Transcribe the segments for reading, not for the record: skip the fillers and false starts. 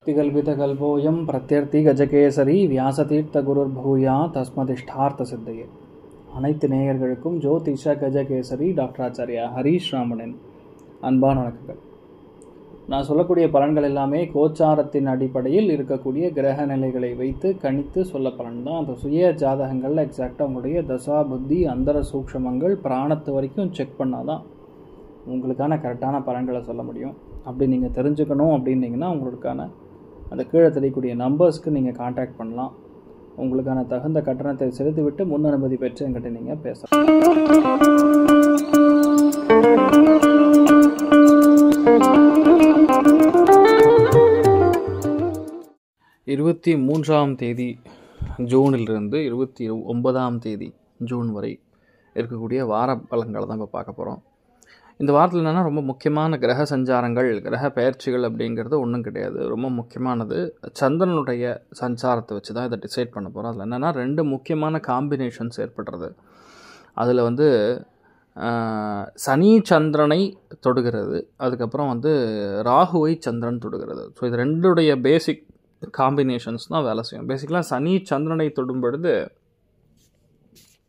திகல்பிதகல்போயம் பிரத்யர்த்தி கஜகேசரி வியாசதீர்த்த குருர்பூயா தஸ்மதிஷ்டார்த்த சித்தையே. அனைத்து நேயர்களுக்கும் ஜோதிஷ கஜகேசரி டாக்டர் ஆச்சாரியா ஹரீஷ் ராமனின் அன்பான வணக்கங்கள். நான் சொல்லக்கூடிய பலன்கள் எல்லாமே கோச்சாரத்தின் அடிப்படையில் இருக்கக்கூடிய கிரக நிலைகளை வைத்து கணித்து சொல்ல பலன் தான். அந்த சுய ஜாதகங்களில் எக்ஸாக்டாக உங்களுடைய தசா புத்தி அந்தர சூக்ஷமங்கள் பிராணத்து வரைக்கும் செக் பண்ணால் தான் உங்களுக்கான கரெக்டான பலன்களை சொல்ல முடியும். அப்படி நீங்கள் தெரிஞ்சுக்கணும் அப்படின்னீங்கன்னா உங்களுக்கான அந்த கீழே தெரியக்கூடிய நம்பர்ஸ்க்கு நீங்கள் கான்டாக்ட் பண்ணலாம். உங்களுக்கான தகுந்த கட்டணத்தை செலுத்திவிட்டு முன் அனுமதி பெற்று என்கிட்ட நீங்கள் பேசலாம். 23 ஜூனிலிருந்து 29 ஜூன் வரை இருக்கக்கூடிய வார பலன்களை தான் இப்போ பார்க்க போகிறோம். இந்த வாரத்தில் என்னென்னா ரொம்ப முக்கியமான கிரக சஞ்சாரங்கள், கிரக பெயர்ச்சிகள் அப்படிங்கிறது ஒன்றும் கிடையாது. ரொம்ப முக்கியமானது சந்திரனுடைய சஞ்சாரத்தை வச்சு தான் இதை டிசைட் பண்ண போகிறோம். அதில் என்னென்னா 2 முக்கியமான காம்பினேஷன்ஸ் ஏற்படுறது. அதில் சனி சந்திரனை தொடுகிறது, அதுக்கப்புறம் ராகுவை சந்திரன் தொடுகிறது. ஸோ இது ரெண்டுடைய பேசிக் காம்பினேஷன்ஸ் தான் வேலை செய்யும். பேசிக்கலாக சனி சந்திரனை தொடும் பொழுது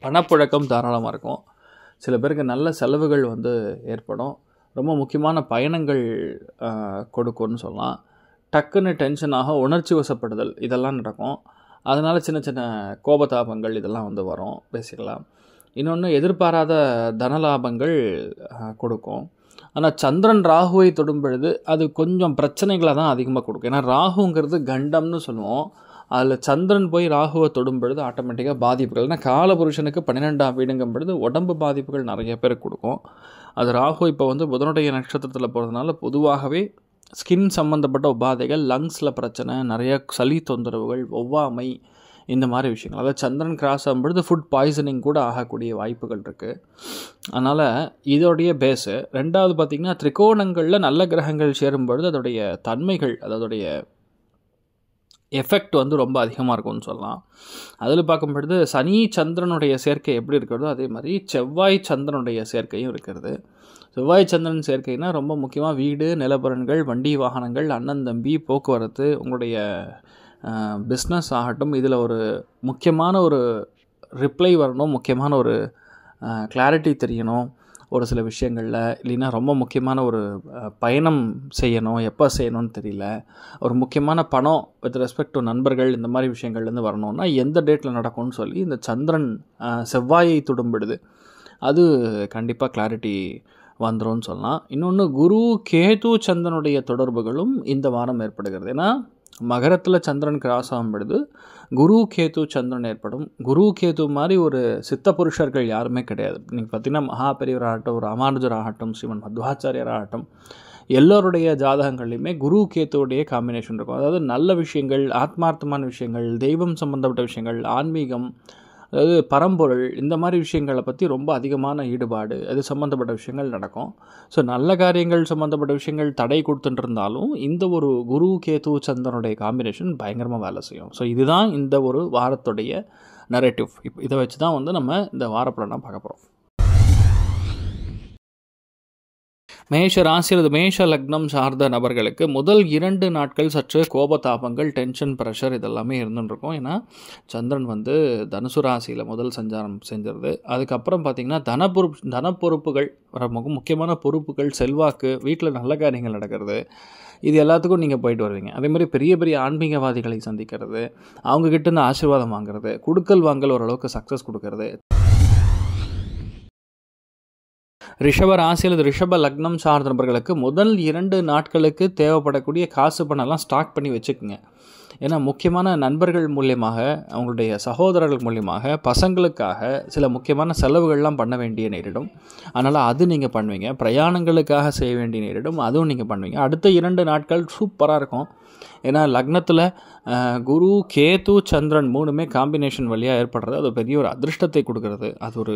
பணப்புழக்கம் தாராளமாக இருக்கும். சில பேருக்கு நல்ல செலவுகள் ஏற்படும். ரொம்ப முக்கியமான பயணங்கள் கொடுக்கும்னு சொல்லலாம். டக்குன்னு டென்ஷனாக உணர்ச்சி வசப்படுதல் இதெல்லாம் நடக்கும். அதனால் சின்ன சின்ன கோபதாபங்கள் இதெல்லாம் வரும் பேசிக்கலாம். இன்னொன்று எதிர்பாராத தனலாபங்கள் கொடுக்கும். ஆனால் சந்திரன் ராகுவை தொடும் பொழுது அது கொஞ்சம் பிரச்சனைகளை தான் அதிகமாக கொடுக்கும். ஏன்னா ராகுங்கிறது கண்டம்னு சொல்லுவோம். அதில் சந்திரன் போய் ராகுவை தொடும் பொழுது ஆட்டோமேட்டிக்காக பாதிப்புகள். ஏன்னா காலபுருஷனுக்கு 12ஆம் வீடுங்கும் பொழுது உடம்பு பாதிப்புகள் நிறைய பேருக்கு கொடுக்கும். அது ராகு இப்போ புதனுடைய நட்சத்திரத்தில் போகிறதுனால பொதுவாகவே ஸ்கின் சம்மந்தப்பட்ட உபாதைகள், லங்ஸில் பிரச்சனை, நிறைய சளி தொந்தரவுகள், ஒவ்வாமை, இந்த மாதிரி விஷயங்கள். அதாவது சந்திரன் கிராஸ் ஆகும்பொழுது ஃபுட் பாய்சனிங் கூட ஆகக்கூடிய வாய்ப்புகள் இருக்குது. அதனால் இதோடைய பேஸு. ரெண்டாவது பார்த்திங்கன்னா திரிகோணங்களில் நல்ல கிரகங்கள் சேரும்பொழுது அதோடைய தன்மைகள், அதோடைய எஃபெக்ட் ரொம்ப அதிகமாக இருக்கும்னு சொல்லலாம். அதில் பார்க்கும்பொழுது சனி சந்திரனுடைய சேர்க்கை எப்படி இருக்கிறதோ அதே மாதிரி செவ்வாய் சந்திரனுடைய சேர்க்கையும் இருக்கிறது. செவ்வாய் சந்திரன் சேர்க்கைனா ரொம்ப முக்கியமாக வீடு, நிலப்பரன்கள், வண்டி வாகனங்கள், அண்ணன் தம்பி, போக்குவரத்து, உங்களுடைய பிஸ்னஸ் ஆகட்டும். இதில் ஒரு முக்கியமான ஒரு ரிப்ளை வரணும், முக்கியமான ஒரு கிளாரிட்டி தெரியணும் ஒரு சில விஷயங்களில். இல்லைன்னா ரொம்ப முக்கியமான ஒரு பயணம் செய்யணும், எப்போ செய்யணும்னு தெரியல. ஒரு முக்கியமான பணம் வித் ரெஸ்பெக்ட் டு நண்பர்கள், இந்த மாதிரி விஷயங்கள்லேருந்து வரணும்னா எந்த டேட்டில் நடக்கும்னு சொல்லி இந்த சந்திரன் செவ்வாயை தொடும்பிடுது. அது கண்டிப்பாக கிளாரிட்டி வந்துடும் சொல்லலாம். இன்னொன்று குரு கேது சந்திரனுடைய தொடர்புகளும் இந்த வாரம் ஏற்படுகிறது. ஏன்னா மகரத்தில் சந்திரன் கிராஸ் ஆகும் பொழுது குரு கேது சந்திரன் ஏற்படும். குரு கேது மாதிரி ஒரு சித்த புருஷர்கள் யாருமே கிடையாது. நீங்கள் பார்த்தீங்கன்னா மகாபெரியவராகட்டும், ராமானுஜர் ஆகட்டும், ஸ்ரீமன் மத்வாச்சாரியர் ஆகட்டும், எல்லோருடைய ஜாதகங்கள்லையுமே குரு கேத்துவுடைய காம்பினேஷன் இருக்கும். அதாவது நல்ல விஷயங்கள், ஆத்மார்த்தமான விஷயங்கள், தெய்வம் சம்பந்தப்பட்ட விஷயங்கள், ஆன்மீகம், அதாவது பரம்பொருள், இந்த மாதிரி விஷயங்களை பற்றி ரொம்ப அதிகமான ஈடுபாடு, அது சம்மந்தப்பட்ட விஷயங்கள் நடக்கும். ஸோ நல்ல காரியங்கள் சம்மந்தப்பட்ட விஷயங்கள் தடை கொடுத்துட்டு இருந்தாலும் இந்த ஒரு குரு கேது சந்திரனுடைய காம்பினேஷன் பயங்கரமாக வேலை செய்யும். ஸோ இதுதான் இந்த ஒரு வாரத்துடைய நரேட்டிவ். இப்போ இதை வச்சு தான் நம்ம இந்த வாரப்பலனாக பார்க்க போகிறோம். மேஷ ராசி அல்லது மேஷ லக்னம் சார்ந்த நபர்களுக்கு முதல் 2 நாட்கள் சற்று கோபதாபங்கள், டென்ஷன், ப்ரெஷர் இதெல்லாமே இருந்துருக்கும். ஏன்னா சந்திரன் தனுசு ராசியில் முதல் சஞ்சாரம் செஞ்சிருது. அதுக்கப்புறம் பார்த்திங்கன்னா தனப்பொறுப்புகள், முக்கியமான பொறுப்புகள், செல்வாக்கு, வீட்டில் நல்ல காரியங்கள் நடக்கிறது, இது எல்லாத்துக்கும் நீங்கள் போயிட்டு வருவீங்க. அதேமாதிரி பெரிய பெரிய ஆன்மீகவாதிகளை சந்திக்கிறது, அவங்கக்கிட்ட இருந்து ஆசீர்வாதம் வாங்குறது, கொடுக்கல் வாங்கல் ஓரளவுக்கு சக்ஸஸ் கொடுக்கறது. ரிஷப ராசி அல்லது ரிஷப லக்னம் சார்ந்த நபர்களுக்கு முதல் 2 நாட்களுக்கு தேவைப்படக்கூடிய காசு பணம்லாம் ஸ்டாக் பண்ணி வச்சுக்கோங்க. ஏன்னா முக்கியமான நண்பர்கள் மூலியமாக, அவங்களுடைய சகோதரர்கள் மூலியமாக, பசங்களுக்காக சில முக்கியமான செலவுகள்லாம் பண்ண வேண்டிய நேரிடும். அதனால் அது நீங்கள் பண்ணுவீங்க. பிரயாணங்களுக்காக செய்ய வேண்டிய நேரிடும், அதுவும் நீங்கள் பண்ணுவீங்க. அடுத்த 2 நாட்கள் சூப்பராக இருக்கும். ஏன்னா லக்னத்தில் குரு கேது சந்திரன் 3மே காம்பினேஷன் வழியாக ஏற்படுறது. அது பெரிய ஒரு அதிர்ஷ்டத்தை கொடுக்கறது, அது ஒரு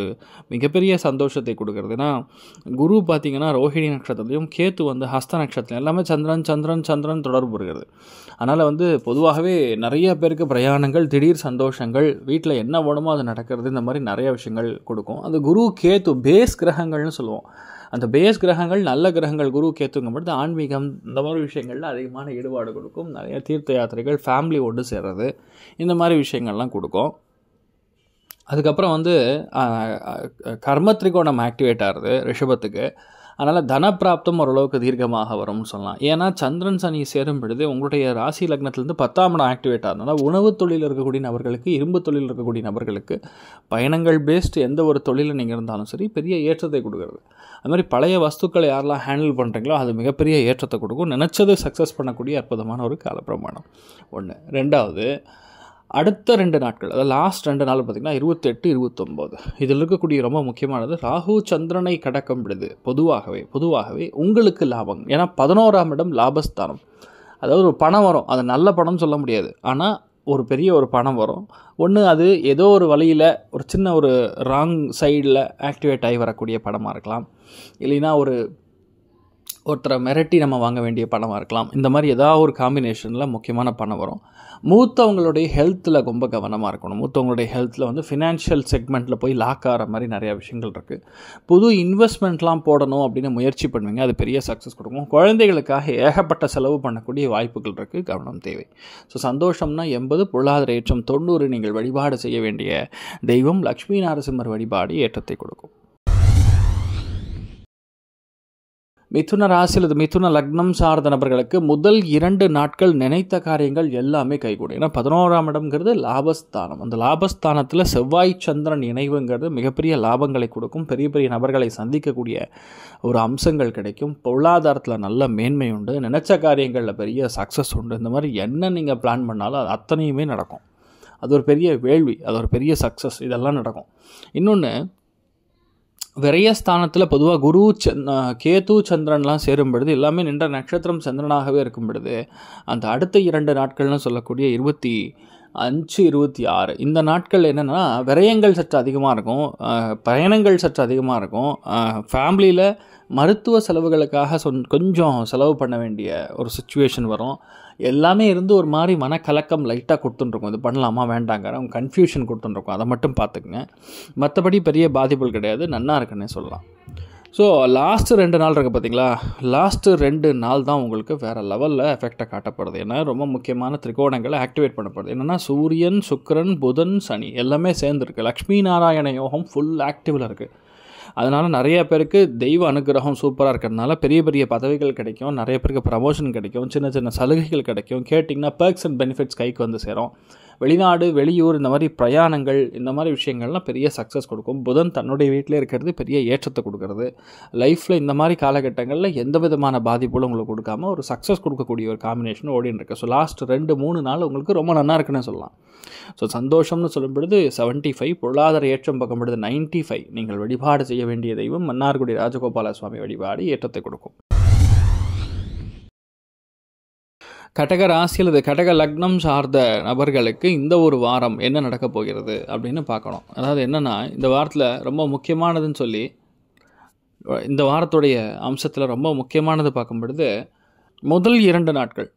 மிகப்பெரிய சந்தோஷத்தை கொடுக்கறது. ஏன்னா குரு பார்த்திங்கன்னா ரோஹிணி நட்சத்திரத்தையும், கேத்து ஹஸ்த நட்சத்திரம், எல்லாமே சந்திரன் சந்திரன் சந்திரன் தொடர்பு இருக்கிறது. அதனால் பொதுவாகவே நிறைய பேருக்கு பிரயாணங்கள், திடீர் சந்தோஷங்கள், வீட்டில் என்ன வேணுமோ அது நடக்கிறது, இந்த மாதிரி நிறைய விஷயங்கள் கொடுக்கும். அது குரு கேத்து பேஸ் கிரகங்கள்னு சொல்லுவோம். அந்த பேஸ் கிரகங்கள் நல்ல கிரகங்கள் குரு கேத்துங்கும் பொழுது ஆன்மீகம் இந்த மாதிரி விஷயங்களில் அதிகமான ஈடுபாடு கொடுக்கும். நிறைய தீர்த்த யாத்திரைகள், ஃபேமிலி ஒன்று சேர்றது, இந்த மாதிரி விஷயங்கள்லாம் கொடுக்கும். அதுக்கப்புறம் வந்து கர்ம திரிகோணம் ஆக்டிவேட் ஆகுது ரிஷபத்துக்கு. அதனால் தனப்பிராப்தம் ஓரளவுக்கு தீர்க்கமாக வரும்னு சொல்லலாம். ஏன்னா சந்திரன் சனி சேரும் பொழுது உங்களுடைய ராசி லக்னத்திலேருந்து 10ஆம் இடம் ஆக்டிவேட் ஆகுதுனால உணவு தொழில் இருக்கக்கூடிய நபர்களுக்கு, இரும்பு தொழில் இருக்கக்கூடிய நபர்களுக்கு பயணங்கள் பேஸ்டு எந்த ஒரு தொழிலில் நீங்கள் இருந்தாலும் சரி பெரிய ஏற்றத்தை கொடுக்குறது. அது மாதிரி பழைய வஸ்துக்களை யாரெல்லாம் ஹேண்டில் பண்ணுறீங்களோ அது மிகப்பெரிய ஏற்றத்தை கொடுக்கும். நினச்சது சக்ஸஸ் பண்ணக்கூடிய அற்புதமான ஒரு காலப்பிரமாணம் ஒன்று. ரெண்டாவது, அடுத்த 2 நாட்கள், அதாவது லாஸ்ட் 2 நாள் பார்த்திங்கன்னா 28, 29 இதில் இருக்கக்கூடிய ரொம்ப முக்கியமானது ராகு சந்திரனை கடக்கும் பொழுது பொதுவாகவே உங்களுக்கு லாபம். ஏன்னா 11ஆம் இடம் லாபஸ்தானம். அதாவது ஒரு பணம் வரும், அது நல்ல பணம் சொல்ல முடியாது, ஆனால் ஒரு பெரிய ஒரு பணம் வரும். ஒன்று அது ஏதோ ஒரு வழியில் ஒரு சின்ன ஒரு ராங் சைடில் ஆக்டிவேட் ஆகி வரக்கூடிய பணமாக இருக்கலாம், இல்லைன்னா ஒருத்தரை மிரட்டி நம்ம வாங்க வேண்டிய பணமாக இருக்கலாம். இந்த மாதிரி ஏதாவது ஒரு காம்பினேஷனில் முக்கியமான பணம் வரும். மூத்தவங்களுடைய ஹெல்த்தில் ரொம்ப கவனமாக இருக்கணும். மூத்தவங்களுடைய ஹெல்த்தில் வந்து ஃபினான்ஷியல் செக்மெண்ட்டில் போய் லாக் ஆகிற மாதிரி நிறையா விஷயங்கள் இருக்குது. புது இன்வெஸ்ட்மெண்ட்லாம் போடணும் அப்படின்னு முயற்சி பண்ணுவீங்க, அது பெரிய சக்ஸஸ் கொடுக்கும். குழந்தைகளுக்காக ஏகப்பட்ட செலவு பண்ணக்கூடிய வாய்ப்புகள் இருக்குது, கவனம் தேவை. ஸோ சந்தோஷம்னா 80, பொருளாதார ஏற்றம் 90. நீங்கள் வழிபாடு செய்ய வேண்டிய தெய்வம் லக்ஷ்மி நரசிம்மர் வழிபாடு ஏற்றத்தை கொடுக்கும். மிதுன ராசி அல்லது மிதுன லக்னம் சார்ந்த நபர்களுக்கு முதல் 2 நாட்கள் நினைத்த காரியங்கள் எல்லாமே கைகூடும். ஏன்னா 11ஆம் இடம்ங்கிறது லாபஸ்தானம். அந்த லாபஸ்தானத்தில் செவ்வாய் சந்திரன் இணைவுங்கிறது மிகப்பெரிய லாபங்களை கொடுக்கும். பெரிய பெரிய நபர்களை சந்திக்கக்கூடிய ஒரு அம்சங்கள் கிடைக்கும். பொருளாதாரத்தில் நல்ல மேன்மை உண்டு. நினைச்ச காரியங்களில் பெரிய சக்ஸஸ் உண்டு. இந்த மாதிரி என்ன நீங்கள் பிளான் பண்ணாலும் அது அத்தனையுமே நடக்கும். அது ஒரு பெரிய வேள்வி, அது ஒரு பெரிய சக்ஸஸ், இதெல்லாம் நடக்கும். இன்னொன்று, விரயஸ்தானத்தில் பொதுவாக குரு கேது சந்திரன்லாம் சேரும் பொழுது எல்லாமே நின்ற நட்சத்திரம் சந்திரனாகவே இருக்கும் பொழுது அந்த அடுத்த 2 நாட்கள்னு சொல்லக்கூடிய 25, 26 இந்த நாட்கள் என்னென்னா விரயங்கள் சற்று அதிகமாக இருக்கும், பயணங்கள் சற்று அதிகமாக இருக்கும். ஃபேமிலியில் மருத்துவ செலவுகளுக்காக கொஞ்சம் செலவு பண்ண வேண்டிய ஒரு சுச்சுவேஷன் வரும். எல்லாமே இருந்து ஒரு மாதிரி மனக்கலக்கம் லைட்டாக கொடுத்துட்டுருக்கும். இது பண்ணலாமா வேண்டாங்க, அவங்க கன்ஃபியூஷன் கொடுத்துட்டுருக்கும். அதை மட்டும் பார்த்துக்குங்க. மற்றபடி பெரிய பாதிப்புகள் கிடையாது, நன்னா இருக்குன்னே சொல்லலாம். ஸோ லாஸ்ட்டு 2 நாள் இருக்குது பார்த்தீங்களா, லாஸ்ட்டு 2 நாள் தான் உங்களுக்கு வேறு லெவலில் எஃபெக்டை காட்டப்படுது. ஏன்னா ரொம்ப முக்கியமான திரிகோணங்களை ஆக்டிவேட் பண்ணப்படுது. என்னென்னா சூரியன், சுக்கிரன், புதன், சனி எல்லாமே சேர்ந்துருக்கு. லக்ஷ்மி நாராயண யோகம் ஃபுல் ஆக்டிவில் இருக்குது. அதனால் நிறைய பேருக்கு தெய்வ அனுகிரகம் சூப்பராக இருக்கிறதுனால பெரிய பெரிய பதவிகள் கிடைக்கும், நிறைய பேருக்கு ப்ரமோஷன் கிடைக்கும், சின்ன சின்ன சலுகைகள் கிடைக்கும். கேட்டிங்கன்னா பெர்க்ஸ் அண்ட் பெனிஃபிட்ஸ் கைக்கு வந்து சேரும். வெளிநாடு, வெளியூர், இந்த மாதிரி பிரயாணங்கள், இந்த மாதிரி விஷயங்கள்லாம் பெரிய சக்ஸஸ் கொடுக்கும். புதன் தன்னுடைய வீட்டிலே இருக்கிறது பெரிய ஏற்றத்தை கொடுக்கறது. லைஃப்பில் இந்த மாதிரி காலகட்டங்களில் எந்த விதமான பாதிப்புகளும் உங்களுக்கு கொடுக்காமல் ஒரு சக்ஸஸ் கொடுக்கக்கூடிய ஒரு காம்பினேஷன் ஓடின்னு இருக்குது. ஸோ லாஸ்ட் 2-3 நாள் உங்களுக்கு ரொம்ப நல்லா இருக்குன்னு சொல்லலாம். ஸோ சந்தோஷம்னு சொல்லும் பொழுது 75, பொருளாதார ஏற்றம் பார்க்கும் பொழுது 95. நீங்கள் வழிபாடு செய்ய வேண்டிய தெய்வம் மன்னார்குடி ராஜகோபால சுவாமி வழிபாடு ஏற்றத்தை கொடுக்கும். கடக ராசி அல்லது கடக லக்னம் சார்ந்த நபர்களுக்கு இந்த ஒரு வாரம் என்ன நடக்கப் போகிறது அப்படின்னு பார்க்கணும். அதாவது என்னென்னா, இந்த வாரத்தில் ரொம்ப முக்கியமானதுன்னு சொல்லி இந்த வாரத்துடைய அம்சத்தில் ரொம்ப முக்கியமானது பார்க்கும் பொழுது முதல் 2 நாட்கள்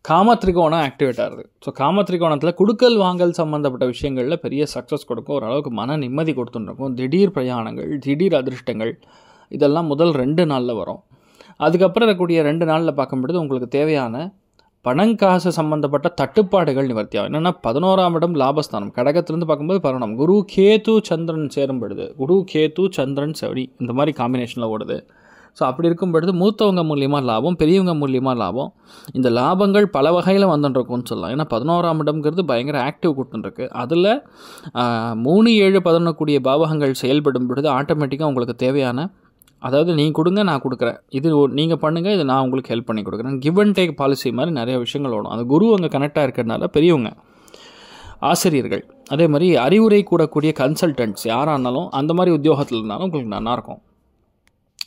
காமத்ரிகோணம் ஆக்டிவேட் ஆகுது. ஸோ காமத்ரிகோணத்தில் குடுக்கல் வாங்கல் சம்மந்தப்பட்ட விஷயங்களில் பெரிய சக்ஸஸ் கொடுக்கும். ஓரளவுக்கு மன நிம்மதி கொடுத்துருக்கும். திடீர் பிரயாணங்கள், திடீர் அதிர்ஷ்டங்கள், இதெல்லாம் முதல் 2 நாளில் வரும். அதுக்கப்புறம் இருக்கக்கூடிய 2 நாளில் பார்க்கும்பொழுது உங்களுக்கு தேவையான பணங்காசு சம்மந்தப்பட்ட தட்டுப்பாடுகள் நிவர்த்தி ஆகும். என்னென்னா 11ஆம் இடம் லாபஸ்தானம், கடகத்திலேருந்து பார்க்கும்போது பரணம், குரு கேது சந்திரன் சேரும் பொழுது, குரு கேது சந்திரன் செவடி இந்த மாதிரி காம்பினேஷனில் ஓடுது. ஸோ அப்படி இருக்கும் பொழுது மூத்தவங்க மூலியமாக லாபம், பெரியவங்க மூலியமாக லாபம். இந்த லாபங்கள் பல வகையில் வந்துட்டுருக்குன்னு சொல்லலாம். ஏன்னா 11ஆம் இடம்ங்கிறது பயங்கர ஆக்டிவ் கொடுத்துட்டுருக்கு. அதில் 3, 7, 11 கூடிய பாவகங்கள் செயல்படும் பொழுது ஆட்டோமேட்டிக்காக உங்களுக்கு தேவையான, அதாவது நீங்கள் கொடுங்க நான் கொடுக்குறேன், இது நீங்கள் பண்ணுங்கள், இது நான் உங்களுக்கு ஹெல்ப் பண்ணி கொடுக்குறேன், கிவ் அண்ட் டேக் பாலிசி மாதிரி நிறைய விஷயங்கள் ஓடும். அந்த குரு அங்கே கனெக்டாக இருக்கிறதுனால பெரியவங்க, ஆசிரியர்கள், அதே மாதிரி அறிவுரை கூடக்கூடிய கன்சல்டன்ட்ஸ் யாராக இருந்தாலும் அந்த மாதிரி உத்தியோகத்தில் இருந்தாலும் உங்களுக்கு நல்லாயிருக்கும்.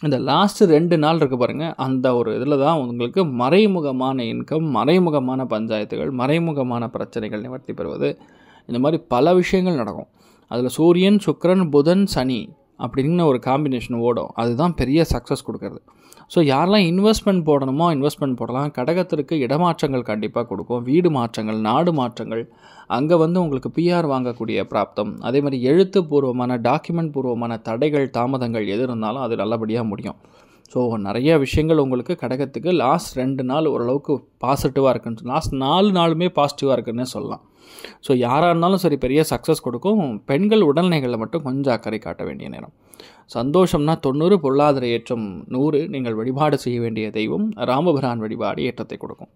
இந்த லாஸ்ட்டு 2 நாள் இருக்குது பாருங்கள், அந்த ஒரு இதில் தான் உங்களுக்கு மறைமுகமான இன்கம், மறைமுகமான பஞ்சாயத்துகள், மறைமுகமான பிரச்சனைகள் நிவர்த்தி பெறுவது, இந்த மாதிரி பல விஷயங்கள் நடக்கும். அதில் சூரியன், சுக்கிரன், புதன், சனி அப்படின்னு ஒரு காம்பினேஷன் ஓடும். அதுதான் பெரிய சக்ஸஸ் கொடுக்குறது. ஸோ யாரெல்லாம் இன்வெஸ்ட்மெண்ட் போடணுமோ இன்வெஸ்ட்மெண்ட் போடலாம். கடகத்திற்கு இடமாற்றங்கள் கண்டிப்பாக கொடுக்கும். வீடு மாற்றங்கள், நாடு மாற்றங்கள், அங்கே வந்து உங்களுக்கு பிஆர் வாங்கக்கூடிய பிராப்தம், அதே மாதிரி எழுத்துப்பூர்வமான டாக்குமெண்ட் பூர்வமான தடைகள் தாமதங்கள் எது இருந்தாலும் அது நல்லபடியாக முடியும். ஸோ நிறைய விஷயங்கள் உங்களுக்கு கடகத்துக்கு லாஸ்ட் 2 நாள் ஓரளவுக்கு பாசிட்டிவாக இருக்குன்னு, லாஸ்ட் 4 நாளுமே பாசிட்டிவாக இருக்குன்னே சொல்லலாம். ஸோ யாராக இருந்தாலும் சரி பெரிய சக்ஸஸ் கொடுக்கும். பெண்கள் உடல்நிலைகளில் மட்டும் கொஞ்சம் அக்கறை காட்ட வேண்டிய நேரம். சந்தோஷம்னா 90, பொருளாதார ஏற்றம் 100. நீங்கள் வழிபாடு செய்ய வேண்டிய தெய்வம் ராமபிரான் வழிபாடு ஏற்றத்தை கொடுக்கும்.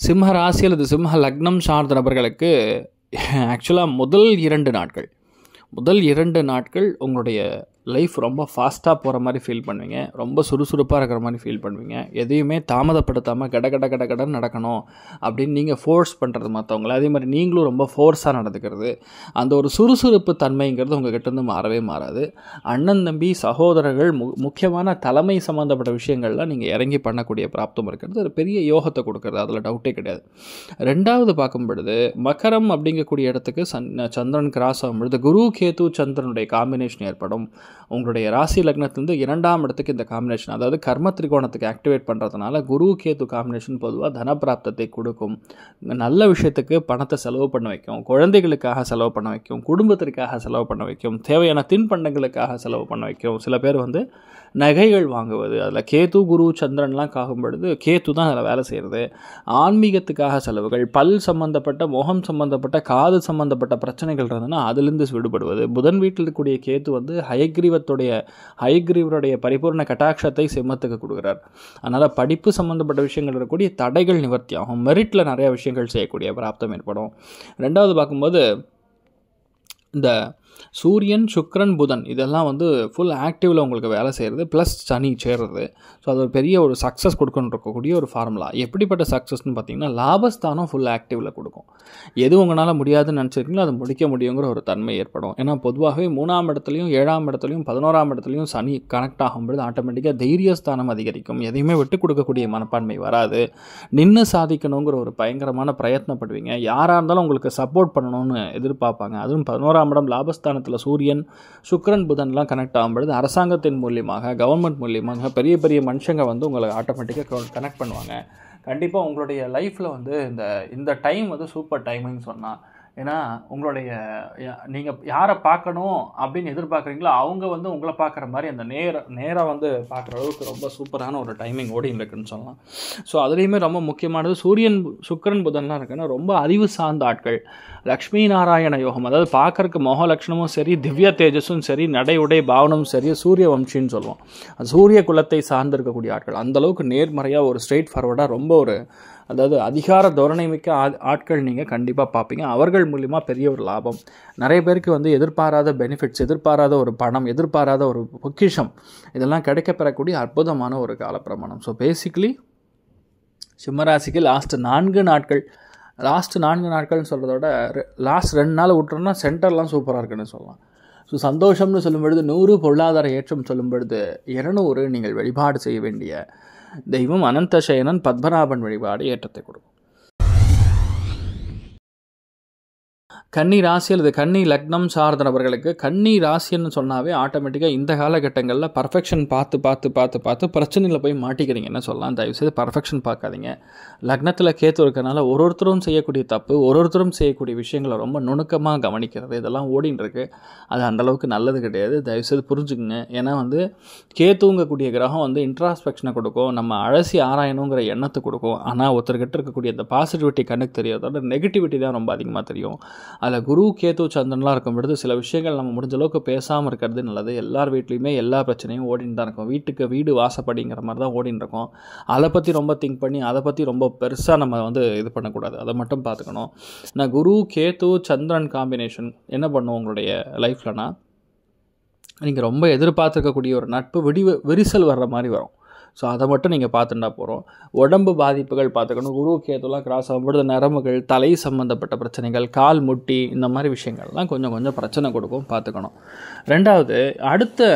சிம்ம ராசி அல்லது சிம்ம லக்னம் சார்ந்த நபர்களுக்கு ஆக்சுவலாக முதல் 2 நாட்கள் உங்களுடைய லைஃப் ரொம்ப ஃபாஸ்ட்டாக போகிற மாதிரி ஃபீல் பண்ணுவீங்க. ரொம்ப சுறுசுறுப்பாக இருக்கிற மாதிரி ஃபீல் பண்ணுவீங்க. எதையுமே தாமதப்படுத்தாமல் கட நடக்கணும் அப்படின்னு நீங்கள் ஃபோர்ஸ் பண்ணுறது மற்றவங்கள, அதே மாதிரி நீங்களும் ரொம்ப ஃபோர்ஸாக நடந்துக்கிறது, அந்த ஒரு சுறுசுறுப்பு தன்மைங்கிறது உங்கள் கிட்டேருந்து மாறவே மாறாது. அண்ணன் தம்பி சகோதரர்கள் முக்கியமான தலைமை சம்மந்தப்பட்ட விஷயங்கள்லாம் நீங்கள் இறங்கி பண்ணக்கூடிய பிராப்தம் இருக்கிறது. அது பெரிய யோகத்தை கொடுக்குறது, அதில் டவுட்டே கிடையாது. 2வது பார்க்கும் பொழுது மகரம் அப்படிங்கக்கூடிய இடத்துக்கு சந்திரன் கிராஸ் ஆகும் பொழுது குரு கேது சந்திரனுடைய காம்பினேஷன் ஏற்படும். உங்களுடைய ராசி லக்னத்திலிருந்து 2ஆம் இடத்துக்கு இந்த காம்பினேஷன், அதாவது கர்ம திரிகோணத்துக்கு ஆக்டிவேட் பண்ணுறதுனால குரு கேது காம்பினேஷன் பொதுவாக தனப்பிராப்தத்தை கொடுக்கும். நல்ல விஷயத்துக்கு பணத்தை செலவு பண்ண வைக்கும், குழந்தைகளுக்காக செலவு பண்ண வைக்கும், குடும்பத்திற்காக செலவு பண்ண வைக்கும், தேவையான தின்பண்டங்களுக்காக செலவு பண்ண வைக்கும். சில பேர் வந்து நகைகள் வாங்குவது, அதில் கேது குரு சந்திரன்லாம் ஆகும் பொழுது கேது தான் அதில் வேலை செய்கிறது. ஆன்மீகத்துக்காக செலவுகள், பல் சம்மந்தப்பட்ட, முகம் சம்மந்தப்பட்ட, காது சம்மந்தப்பட்ட பிரச்சனைகள் இருந்ததுன்னா அதிலிருந்து விடுபடுவது. புதன் வீட்டில் இருக்கக்கூடிய கேது வந்து ஹயக்ரீவருடைய பரிபூர்ண கட்டாட்சத்தை சிம்மத்துக்கு கொடுக்குறார். அதனால் படிப்பு சம்மந்தப்பட்ட விஷயங்கள் இருக்கக்கூடிய தடைகள் நிவர்த்தி ஆகும். மெரிட்டில் நிறையா விஷயங்கள் செய்யக்கூடிய பிராப்தம் ஏற்படும். 2வது பார்க்கும்போது இந்த சூரியன், சுக்கிரன், புதன் இதெல்லாம் வந்து ஃபுல் ஆக்டிவில் உங்களுக்கு வேலை செய்கிறது, ப்ளஸ் சனி சேர்றது. ஸோ அது ஒரு பெரிய ஒரு சக்ஸஸ் கொடுக்கணுன்னு இருக்கக்கூடிய ஒரு ஃபார்முலா. எப்படிப்பட்ட சக்ஸஸ்ன்னு பார்த்தீங்கன்னா லாபஸ்தானம் ஃபுல் ஆக்டிவில் கொடுக்கும். எது உங்களால் முடியாதுன்னு நினச்சிருக்கீங்களோ அதை முடிக்க முடியுங்கிற ஒரு தன்மை ஏற்படும். ஏன்னா பொதுவாகவே 3ஆம் இடத்துலையும் 7ஆம் இடத்துலையும் 11ஆம் இடத்துலையும் சனி கனெக்ட் ஆகும்பொழுது ஆட்டோமேட்டிக்காக தைரியஸ்தானம் அதிகரிக்கும். எதையுமே விட்டு கொடுக்கக்கூடிய மனப்பான்மை வராது. நின்று சாதிக்கணுங்கிற ஒரு பயங்கரமான பிரயத்னப்படுவீங்க. யாராக இருந்தாலும் உங்களுக்கு சப்போர்ட் பண்ணணும்னு எதிர்பார்ப்பாங்க. அதுவும் 11ஆம் இடம் லாபஸ்தானத்தில் சூரியன், சுக்கிரன், புதன்லாம் கனெக்ட் ஆகும்பொழுது அரசாங்கத்தின் மூலியமாக, கவர்மெண்ட் மூலியமாக பெரிய பெரிய மனுஷங்க வந்து உங்களை ஆட்டோமேட்டிக்காக கனெக்ட் பண்ணுவாங்க. கண்டிப்பாக உங்களுடைய லைஃப்பில் வந்து இந்த டைம் வந்து சூப்பர் டைமிங்னு சொன்னால், ஏன்னா உங்களுடைய நீங்கள் யாரை பார்க்கணும் அப்படின்னு எதிர்பார்க்குறீங்களோ அவங்க வந்து உங்களை பார்க்குற மாதிரி அந்த நேராக வந்து பார்க்குற அளவுக்கு ரொம்ப சூப்பரான ஒரு டைமிங் ஓடின்னு இருக்குன்னு சொல்லலாம். ஸோ அதுலேயுமே ரொம்ப முக்கியமானது சூரியன், சுக்கிரன், புதன்லாம் இருக்குன்னா ரொம்ப அறிவு சார்ந்த ஆட்கள், லக்ஷ்மி நாராயண யோகம், அதாவது பார்க்கறக்கு முக லட்சணமும் சரி, திவ்ய தேஜஸும் சரி, நடை உடை பாவனமும் சரி, சூரிய வம்சின்னு சொல்லுவோம். அது சூரிய குலத்தை சார்ந்திருக்கக்கூடிய ஆட்கள். அந்தளவுக்கு நேர்மறையாக ஒரு ஸ்ட்ரெயிட் ஃபார்வர்டாக ரொம்ப ஒரு, அதாவது அதிகார தோரணை மிக்க ஆட்கள் நீங்கள் கண்டிப்பாக பார்ப்பீங்க. அவர்கள் மூலிமா பெரிய ஒரு லாபம். நிறைய பேருக்கு வந்து எதிர்பாராத பெனிஃபிட்ஸ், எதிர்பாராத ஒரு பணம், எதிர்பாராத ஒரு பொக்கிஷம் இதெல்லாம் கிடைக்கப்பெறக்கூடிய அற்புதமான ஒரு காலப்பிரமாணம். ஸோ பேசிக்கலி சிம்மராசிக்கு லாஸ்ட் 4 நாட்கள்னு சொல்கிறத விட லாஸ்ட் 2 நாள் விட்டுறோன்னா சென்டர்லாம் சூப்பராக இருக்குன்னு சொல்லலாம். ஸோ சந்தோஷம்னு சொல்லும் பொழுது 100, பொருளாதார ஏற்றம் சொல்லும் பொழுது 200. நீங்கள் வழிபாடு செய்ய வேண்டிய தெய்வம் அனந்தசயனன் பத்மநாபன் வழிபாடு ஏற்றத்தை கொடுக்கும். கன்னி ராசி அல்லது கன்னி லக்னம் சார்ந்த நபர்களுக்கு, கன்னி ராசின்னு சொன்னாவே ஆட்டோமேட்டிக்காக இந்த காலகட்டங்களில் பர்ஃபெக்ஷன் பார்த்து பிரச்சனையில் போய் மாட்டிக்கிறீங்கன்னு சொல்லலாம். தயவுசெய்து பர்ஃபெக்ஷன் பார்க்காதீங்க. லக்னத்தில் கேத்து இருக்கிறனால ஒருத்தரும் செய்யக்கூடிய தப்பு, ஒருத்தரும் செய்யக்கூடிய விஷயங்களை ரொம்ப நுணுக்கமாக கவனிக்கிறது, இதெல்லாம் ஓடின்னு இருக்கு. அது அந்தளவுக்கு நல்லது கிடையாது. தயவுசெய்து புரிஞ்சுக்குங்க. ஏன்னா வந்து கேத்துங்கக்கூடிய கிரகம் வந்து இன்ட்ராஸ்பெக்ஷனை கொடுக்கும், நம்ம அலசி ஆராயணுங்கிற எண்ணத்தை கொடுக்கும். ஆனால் ஒருத்தர்கிட்ட இருக்கக்கூடிய அந்த பாசிட்டிவிட்டி கண்ணுக்கு தெரியாதோட நெகட்டிவிட்டி தான் ரொம்ப அதிகமாக தெரியும். அதில் குரு கேது சந்திரன்லாம் இருக்கும் பொழுது சில விஷயங்கள் நம்ம முடிஞ்ச அளவுக்கு பேசாமல் இருக்கிறது நல்லது. எல்லார் வீட்லேயுமே எல்லா பிரச்சனையும் ஓடின்னு தான் இருக்கும். வீட்டுக்கு வீடு வாசப்படிங்கிற மாதிரி தான் ஓடின்னு இருக்கும். அதை பற்றி ரொம்ப திங்க் பண்ணி அதை பற்றி ரொம்ப பெருசாக நம்ம வந்து இது பண்ணக்கூடாது. அதை மட்டும் பார்த்துக்கணும். நான் குரு கேது சந்திரன் காம்பினேஷன் என்ன பண்ணுவோம் உங்களுடைய லைஃப்லனா, நீங்கள் ரொம்ப எதிர்பார்த்துருக்கக்கூடிய ஒரு நட்பு விரிசல் வர்ற மாதிரி வரும். ஸோ அதை மட்டும் நீங்கள் பார்த்துட்டா போகிறோம். உடம்பு பாதிப்புகள் பார்த்துக்கணும். குரு கேதுலாம் கிராஸ் ஆகும்பொழுது நரம்புகள், தலை சம்மந்தப்பட்ட பிரச்சனைகள், கால் முட்டி, இந்த மாதிரி விஷயங்கள்லாம் கொஞ்சம் பிரச்சனை கொடுக்கும், பார்த்துக்கணும். 2வது, அடுத்த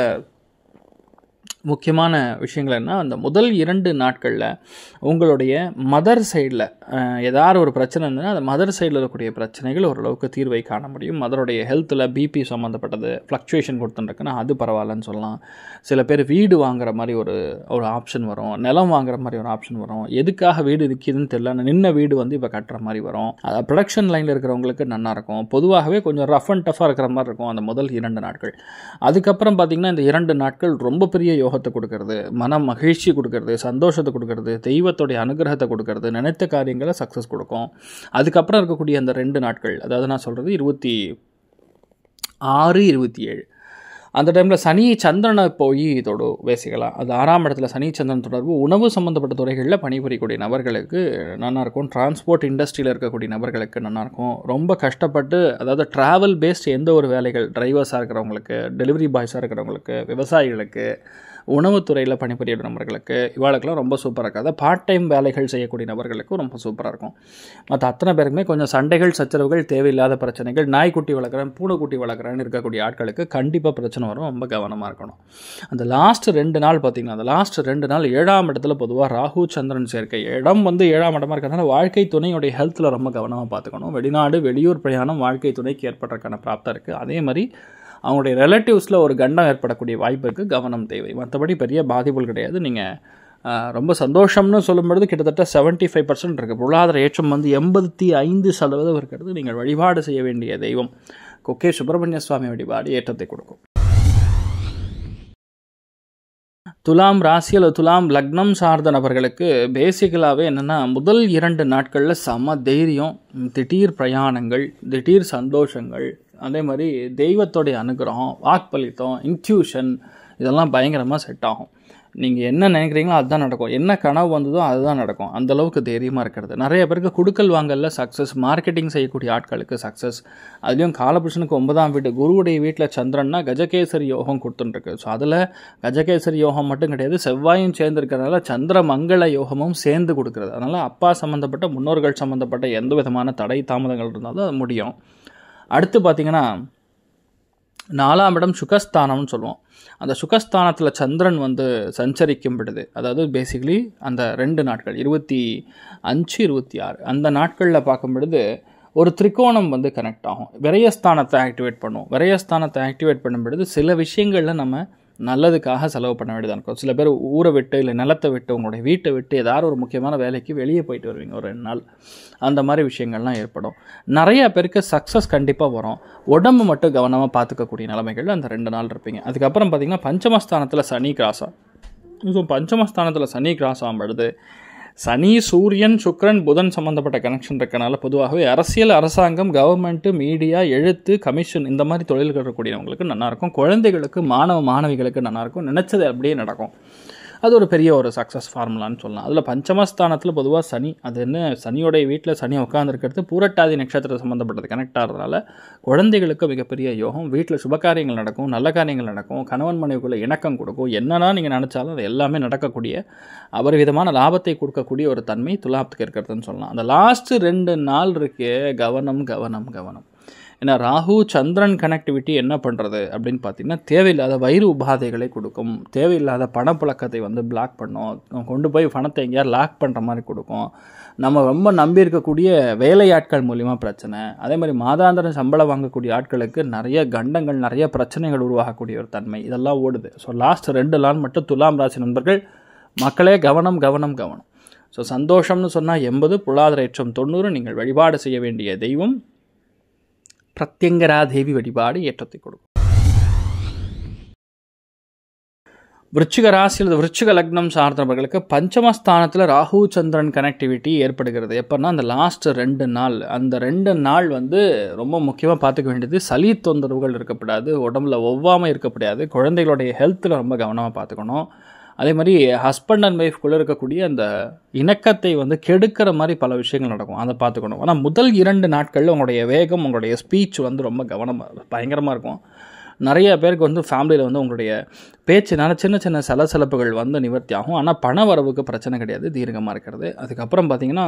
முக்கியமான விஷயங்கள் என்ன, அந்த முதல் 2 நாட்களில் உங்களுடைய மதர் சைடில் ஏதாவது ஒரு பிரச்சனை இருந்ததுன்னா அந்த மதர் சைடில் இருக்கக்கூடிய பிரச்சனைகள் ஓரளவுக்கு தீர்வை காண முடியும். மதருடைய ஹெல்த்தில் பிபி சம்மந்தப்பட்டது ஃப்ளக்சுவேஷன் கொடுத்துட்டுருக்குன்னா அது பரவாயில்லன்னு சொல்லலாம். சில பேர் வீடு வாங்குற மாதிரி ஒரு ஆப்ஷன் வரும், நிலம் வாங்குற மாதிரி ஒரு ஆப்ஷன் வரும். எதுக்காக வீடு நிற்கிதுன்னு தெரியல, நின்ன வீடு வந்து இப்போ கட்டுற மாதிரி வரும். ப்ரொடக்ஷன் லைனில் இருக்கிறவங்களுக்கு நல்லாயிருக்கும். பொதுவாகவே கொஞ்சம் ரஃப் அண்ட் டஃபாக இருக்கிற மாதிரி இருக்கும் அந்த முதல் 2 நாட்கள். அதுக்கப்புறம் பார்த்திங்கன்னா இந்த 2 நாட்கள் ரொம்ப பெரிய யோகத்தை கொடுக்கறது, மன மகிழ்ச்சி கொடுக்கறது, சந்தோஷத்தை கொடுக்கறது, தெய்வத்துடைய அனுகிரகத்தை கொடுக்கறது, நினைத்த காரியங்களை சக்ஸஸ் கொடுக்கும். அதுக்கப்புறம் இருக்கக்கூடிய அந்த 2 நாட்கள், அதாவது நான் சொல்கிறது 26, 27 அந்த டைமில் சனி சந்திரனை போய் தொடும் பேசிக்கலாம். அது 6ஆம் இடத்துல சனி சந்திரன் தொடர்பு உணவு சம்மந்தப்பட்ட துறைகளில் பணிபுரியக்கூடிய நபர்களுக்கு நல்லாயிருக்கும். டிரான்ஸ்போர்ட் இண்டஸ்ட்ரியில் இருக்கக்கூடிய நபர்களுக்கு நல்லாயிருக்கும். ரொம்ப கஷ்டப்பட்டு, அதாவது ட்ராவல் பேஸ்ட் எந்த ஒரு வேலைகள், டிரைவர்ஸாக இருக்கிறவங்களுக்கு, டெலிவரி பாய்ஸாக இருக்கிறவங்களுக்கு, விவசாயிகளுக்கு, உணவுத்துறையில் பணிபுரிய நபர்களுக்கு, இவாளுக்கெல்லாம் ரொம்ப சூப்பராக இருக்காது. பார்ட் டைம் வேலைகள் செய்யக்கூடிய நபர்களுக்கும் ரொம்ப சூப்பராக இருக்கும். மற்ற அத்தனை பேருக்குமே கொஞ்சம் சண்டைகள், சச்சரவுகள், தேவையில்லாத பிரச்சனைகள், நாய்க்குட்டி வளர்க்குறேன், பூனைக்குட்டி வளர்க்குறேன்னு இருக்கக்கூடிய ஆட்களுக்கு கண்டிப்பாக பிரச்சனை வரும். ரொம்ப கவனமாக இருக்கணும். அந்த லாஸ்ட் 2 நாள் பார்த்திங்கன்னா, அந்த லாஸ்ட் 2 நாள் 7ஆம் இடத்துல பொதுவாக ராகு சந்திரன் சேர்க்கை. இடம் வந்து 7ஆம் இடமா இருக்கிறதுனால வாழ்க்கை துணையுடைய ஹெல்த்தில் ரொம்ப கவனமாக பார்த்துக்கணும். வெளிநாடு, வெளியூர் பிரயாணம் வாழ்க்கை துணைக்கு ஏற்படுறதுக்கான பிராப்தம் இருக்குது. அதே மாதிரி அவங்களுடைய ரிலேட்டிவ்ஸில் ஒரு கண்டம் ஏற்படக்கூடிய வாய்ப்புக்கு கவனம் தேவை. மற்றபடி பெரிய பாதிப்புகள் கிடையாது. நீங்கள் ரொம்ப சந்தோஷம்னு சொல்லும்பொழுது கிட்டத்தட்ட 75% இருக்குது. பொருளாதார ஏற்றம் வந்து 85% இருக்கிறது. நீங்கள் வழிபாடு செய்ய வேண்டிய தெய்வம் கொக்கே சுப்பிரமணிய சுவாமி வழிபாடு ஏற்றத்தை கொடுக்கும். துலாம் ராசி அல்லது துலாம் லக்னம் சார்ந்த நபர்களுக்கு பேசிக்கலாகவே என்னென்னா, முதல் 2 நாட்களில் செம தைரியம், திடீர் பிரயாணங்கள், திடீர் சந்தோஷங்கள், அதே மாதிரி தெய்வத்தோடைய அனுகிரகம், வாக்களித்தம், இன்ட்யூஷன், இதெல்லாம் பயங்கரமாக செட் ஆகும். நீங்கள் என்ன நினைக்கிறீங்களோ அதுதான் நடக்கும். என்ன கனவு வந்ததோ அதுதான் நடக்கும். அந்தளவுக்கு தைரியமாக இருக்கிறது. நிறைய பேருக்கு குடுக்கல் வாங்கலில் சக்ஸஸ், மார்க்கெட்டிங் செய்யக்கூடிய ஆட்களுக்கு சக்ஸஸ். அதுலேயும் காலபுருஷனுக்கு 9ஆம் வீடு, குருவுடைய வீட்டில் சந்திரன்னா கஜகேசரி யோகம் கொடுத்துட்டுருக்கு. ஸோ அதில் கஜகேசரி யோகம் மட்டும் கிடையாது, செவ்வாயும் சேர்ந்துருக்கிறதுனால சந்திர மங்கள யோகமும் சேர்ந்து கொடுக்குறது. அதனால் அப்பா சம்மந்தப்பட்ட, முன்னோர்கள் சம்மந்தப்பட்ட எந்த விதமான தடை தாமதங்கள் இருந்தாலும் அது முடியும். அடுத்து பார்த்திங்கன்னா 4ஆம் இடம் சுகஸ்தானம்னு சொல்லுவோம். அந்த சுகஸ்தானத்தில் சந்திரன் வந்து சஞ்சரிக்கும் பொழுது, அதாவது பேசிக்கலி அந்த 2 நாட்கள் 25, 26 அந்த நாட்களில் பார்க்கும் பொழுது ஒரு திரிகோணம் வந்து கனெக்ட் ஆகும். விரயஸ்தானத்தை ஆக்டிவேட் பண்ணுவோம். விரயஸ்தானத்தை ஆக்டிவேட் பண்ணும் பொழுது சில விஷயங்களில் நம்ம நல்லதுக்காக செலவு பண்ண வேண்டியதாக இருக்கும். சில பேர் ஊரை விட்டு, இல்லை நிலத்தை விட்டு, உங்களுடைய வீட்டை விட்டு ஏதாவது ஒரு முக்கியமான வேலைக்கு வெளியே போயிட்டு வருவீங்க ஒரு 2 நாள். அந்த மாதிரி விஷயங்கள்லாம் ஏற்படும். நிறைய பேருக்கு சக்ஸஸ் கண்டிப்பாக வரும். உடம்பு மட்டும் கவனமாக பார்த்துக்கக்கூடிய நிலைமைகள் அந்த 2 நாள் இருப்பீங்க. அதுக்கப்புறம் பார்த்திங்கன்னா பஞ்சமஸ்தானத்தில் சனி கிராஸ் ஆகும். ஸோ பஞ்சமஸ்தானத்தில் சனி கிராஸ் ஆகும்பொழுது சனி, சூரியன், சுக்கிரன், புதன் சம்மந்தப்பட்ட கனெக்ஷன் இருக்கனால பொதுவாகவே அரசியல், அரசாங்கம், கவர்மெண்ட்டு, மீடியா, எழுத்து, கமிஷன் இந்த மாதிரி தொழில்கள் இருக்கக்கூடியவங்களுக்கு நல்லாயிருக்கும். குழந்தைகளுக்கு, மாணவிகளுக்கு நல்லாயிருக்கும். நினச்சது அப்படியே நடக்கும். அது ஒரு பெரிய ஒரு சக்ஸஸ் ஃபார்முலான்னு சொல்லலாம். அதில் பஞ்சமஸ்தானத்தில் பொதுவாக சனி, அது என்ன, சனியோடைய வீட்டில் சனி உட்காந்துருக்கிறது பூரட்டாதி நட்சத்திரம் சம்மந்தப்பட்டது கனெக்ட் ஆகிறதுனால குழந்தைகளுக்கு மிகப்பெரிய யோகம். வீட்டில் சுபகாரியங்கள் நடக்கும், நல்ல காரியங்கள் நடக்கும், கணவன் மனைவிக்குள்ளே இணக்கம் கொடுக்கும். என்னன்னா நீங்கள் நினச்சாலும் அது எல்லாமே நடக்கக்கூடிய, அபரிவிதமான லாபத்தை கொடுக்கக்கூடிய ஒரு தன்மை துலாத்துக்கு இருக்கிறதுன்னு சொல்லலாம். அந்த லாஸ்ட்டு 2 நாள் இருக்கே, கவனம் கவனம் கவனம். ஏன்னா ராகு சந்திரன் கனெக்டிவிட்டி என்ன பண்ணுறது அப்படின்னு பார்த்தீங்கன்னா, தேவையில்லாத வயிறு உபாதைகளை கொடுக்கும். தேவையில்லாத பணப்புழக்கத்தை வந்து பிளாக் பண்ணும். கொண்டு போய் பணத்தை எங்கேயாவது லாக் பண்ணுற மாதிரி கொடுக்கும். நம்ம ரொம்ப நம்பி இருக்கக்கூடிய வேலையாட்கள் மூலிமா பிரச்சனை. அதே மாதிரி மாதாந்திரம் சம்பளம் வாங்கக்கூடிய ஆட்களுக்கு நிறைய கண்டங்கள், நிறைய பிரச்சனைகள் உருவாகக்கூடிய ஒரு தன்மை இதெல்லாம் ஓடுது. ஸோ லாஸ்ட் 2 நாள் மட்டும் துலாம் ராசி நண்பர்கள் மக்களே கவனம் கவனம் கவனம். ஸோ சந்தோஷம்னு சொன்னால் 80, பொருளாதார ஏற்றம் 90. நீங்கள் வழிபாடு செய்ய வேண்டிய தெய்வம் பிரத்யங்கரா தேவி வழிபாடு ஏற்றத்தை கொடுக்கும். விருச்சிக ராசி அல்லது விருச்சிக லக்னம் சார்ந்தவர்களுக்கு பஞ்சமஸ்தானத்தில் ராகு சந்திரன் கனெக்டிவிட்டி ஏற்படுகிறது. எப்போன்னா அந்த லாஸ்ட் 2 நாள், அந்த 2 நாள் வந்து ரொம்ப முக்கியமாக பார்த்துக்க வேண்டியது, சளி தொந்தரவுகள் இருக்கக்கூடாது, உடம்புல ஒவ்வாமை இருக்கக்கூடாது, குழந்தைகளுடைய ஹெல்த்தில் ரொம்ப கவனமாக பார்த்துக்கணும். அதே மாதிரி ஹஸ்பண்ட் அண்ட் ஒய்ஃப்குள்ளே இருக்கக்கூடிய அந்த இணக்கத்தை வந்து கெடுக்கிற மாதிரி பல விஷயங்கள் நடக்கும், அதை பார்த்துக்கணும். ஆனால் முதல் 2 நாட்களில் உங்களுடைய வேகம், உங்களுடைய ஸ்பீச் வந்து ரொம்ப கவனமாக பயங்கரமாக இருக்கும். நிறைய பேருக்கு வந்து ஃபேமிலியில் வந்து உங்களுடைய பேச்சுனால சின்ன சின்ன சலசலப்புகள் வந்து நிவர்த்தி ஆகும். ஆனால் பண வரவுக்கு பிரச்சனை கிடையாது, தீர்க்கமாக இருக்கிறது. அதுக்கப்புறம் பார்த்திங்கன்னா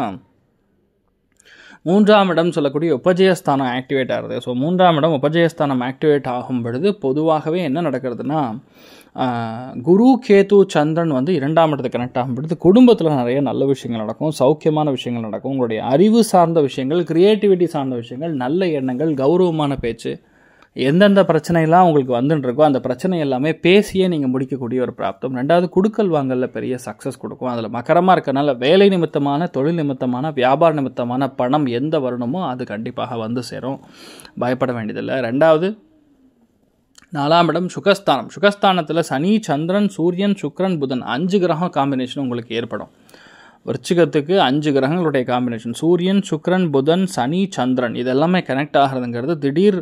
மூன்றாம் இடம் சொல்லக்கூடிய உபஜயஸ்தானம் ஆக்டிவேட் ஆகுது. ஸோ மூன்றாம் இடம் உபஜயஸ்தானம் ஆக்டிவேட் ஆகும் பொழுது பொதுவாகவே என்ன நடக்கிறதுனா, குரு கேது சந்திரன் வந்து இரண்டாம் இடத்துக்கு கனெக்ட் ஆகும் பொழுது குடும்பத்தில் நிறைய நல்ல விஷயங்கள் நடக்கும், சௌக்கியமான விஷயங்கள் நடக்கும். உங்களுடைய அறிவு சார்ந்த விஷயங்கள், கிரியேட்டிவிட்டி சார்ந்த விஷயங்கள், நல்ல எண்ணங்கள், கௌரவமான பேச்சு, எந்தெந்த பிரச்சனையெல்லாம் உங்களுக்கு வந்துட்டுருக்கோ அந்த பிரச்சனை எல்லாமே பேசியே நீங்கள் முடிக்கக்கூடிய ஒரு பிராப்தம். ரெண்டாவது, குடுக்கல் வாங்கலில் பெரிய சக்ஸஸ் கொடுக்கும். அதில் மக்கரமாக இருக்கனால வேலை நிமித்தமான, தொழில் நிமித்தமான, வியாபார நிமித்தமான பணம் எந்த வரணுமோ அது கண்டிப்பாக வந்து சேரும், பயப்பட வேண்டியதில்லை. ரெண்டாவது, நாலாம் இடம் சுகஸ்தானம். சுகஸ்தானத்தில் சனி, சந்திரன், சூரியன், சுக்கிரன், புதன் 5 கிரகம் காம்பினேஷன் உங்களுக்கு ஏற்படும். விருச்சிகத்துக்கு 5 கிரகங்களுடைய காம்பினேஷன், சூரியன், சுக்கிரன், புதன், சனி, சந்திரன், இதெல்லாமே கனெக்ட் ஆகிறதுங்கிறது திடீர்